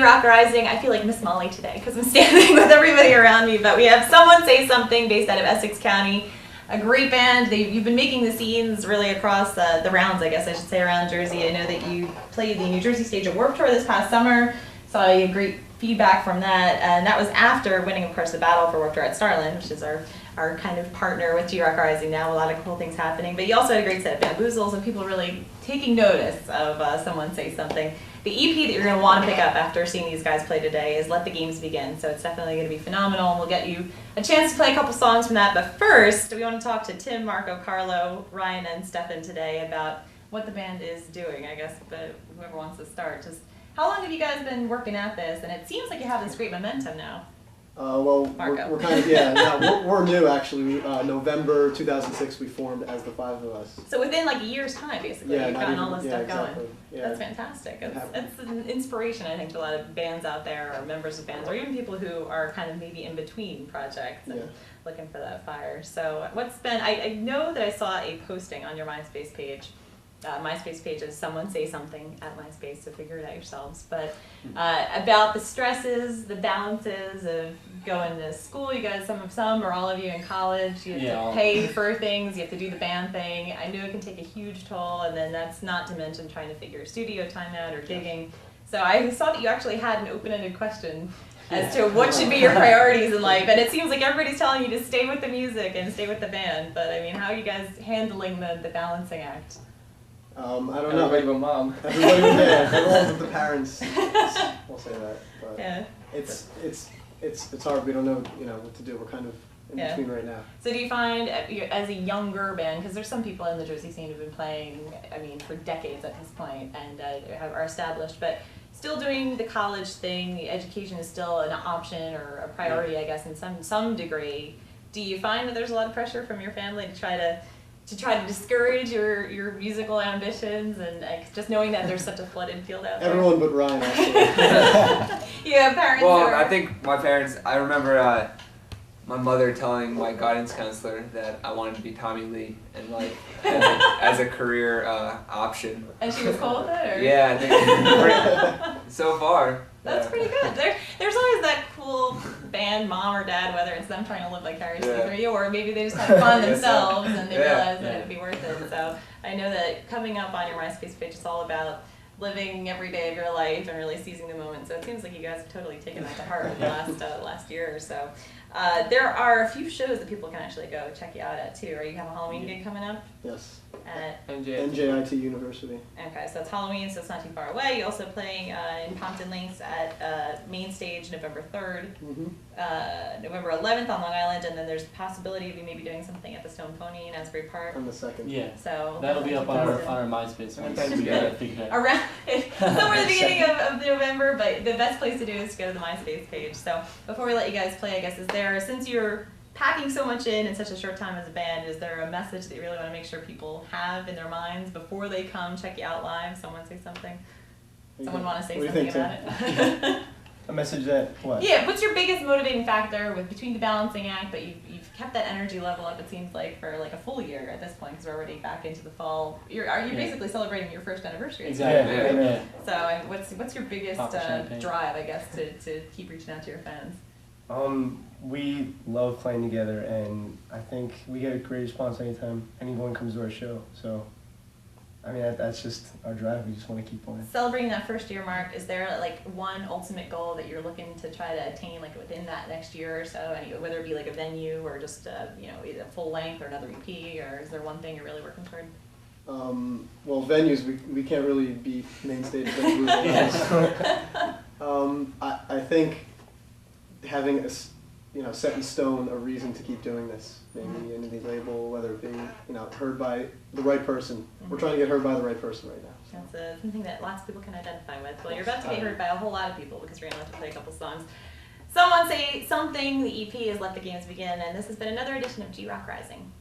G-Rock Rising. I feel like Miss Molly today because I'm standing with everybody around me, but we have Someone Say Something based out of Essex County. A great band. You've been making the scenes really across the rounds, I guess I should say, around Jersey. I know that you played the New Jersey stage at Warped Tour this past summer. Saw you great feedback from that, and that was after winning, of course, the battle for Warped Tour at Starland, which is our kind of partner with G-Rock Rising now. A lot of cool things happening. But you also had a great set of bamboozles and people really taking notice of Someone Say Something. The EP that you're going to want to pick up after seeing these guys play today is Let the Games Begin, so it's definitely going to be phenomenal. We'll get you a chance to play a couple songs from that, but first we want to talk to Tim, Marco, Carlo, Ryan, and Stefan today about what the band is doing, I guess, but whoever wants to start. Just how long have you guys been working at this? And it seems like you have this great momentum now. Well, we're kind of, we're new actually. November 2006 we formed as the five of us. So within like a year's time, basically, you've gotten all this stuff exactly. going. Yeah. That's fantastic. It's an inspiration, I think, to a lot of bands out there, or members of bands, or even people who are kind of maybe in between projects and looking for that fire. So what's been, I know that I saw a posting on your MySpace page. MySpace page is Someone Say Something at MySpace, so figure it out yourselves. But about the stresses, the balances of going to school. You guys, some or all of you in college, you have to pay for things, you have to do the band thing. I know it can take a huge toll, and then that's not to mention trying to figure studio time out or gigging. So I saw that you actually had an open-ended question as to what should be your priorities in life, and it seems like everybody's telling you to stay with the music and stay with the band. But I mean, how are you guys handling the balancing act? I don't know. Everybody but mom. Everybody but dad. Everyone but the parents. We'll say that. But Yeah. It's hard. We don't know what to do. We're kind of in between right now. So do you find, as a younger band, because there's some people in the Jersey scene who've been playing, I mean, for decades at this point, and are established, but still doing the college thing, the education is still an option or a priority, I guess, in some degree. Do you find that there's a lot of pressure from your family to try to discourage your musical ambitions, and just knowing that there's such a flooded field out there? Everyone but Ryan, actually. Yeah, parents. Well, I think my parents, I remember my mother telling my guidance counselor that I wanted to be Tommy Lee and as a career option. And she was cool with it? Or? Yeah, I think so far. That's pretty good. There's always that cool band mom or dad, whether it's them trying to live vicariously through you, or maybe they just have fun themselves and they realize that it would be worth it. So I know that coming up on your MySpace page, it's all about living every day of your life and really seizing the moment. So it seems like you guys have totally taken that to heart in the last year or so. There are a few shows that people can actually go check you out at too. Or you have a Halloween gig coming up? Yes. At NJIT University. Okay, so it's Halloween, so it's not too far away. You're also playing in Pompton Links at Main Stage November 3rd, November 11th on Long Island, and then there's the possibility of you maybe doing something at the Stone Pony in Asbury Park. On the 2nd. Yeah. So that'll be up on our MySpace. Around somewhere at the beginning of November, but the best place to do is to go to the MySpace page. So before we let you guys play, I guess, since you're packing so much in such a short time as a band, is there a message that you really want to make sure people have in their minds before they come check you out live? Someone say something? Someone want to say something about it? A message that what? Yeah, what's your biggest motivating factor between the balancing act, but you've kept that energy level up, it seems like, for like a full year at this point, because we're already back into the fall. Are you basically celebrating your first anniversary? Exactly. Right? So what's your biggest drive, I guess, to keep reaching out to your fans? We love playing together, and I think we get a great response anytime anyone comes to our show. So, I mean, that's just our drive. We just want to keep playing. Celebrating that first year mark, is there like one ultimate goal that you're looking to try to attain, like within that next year or so? Whether it be like a venue or just either full length or another EP, or is there one thing you're really working toward? Well, venues, we can't really be main stage venues. I think having a set in stone a reason to keep doing this, maybe an indie label, whether it be heard by the right person. We're trying to get heard by the right person right now. That's something that lots of people can identify with. Well, you're about to get heard by a whole lot of people because we're going to have to play a couple songs. Someone Say Something. The EP is Let the Games Begin, and this has been another edition of G-Rock Rising.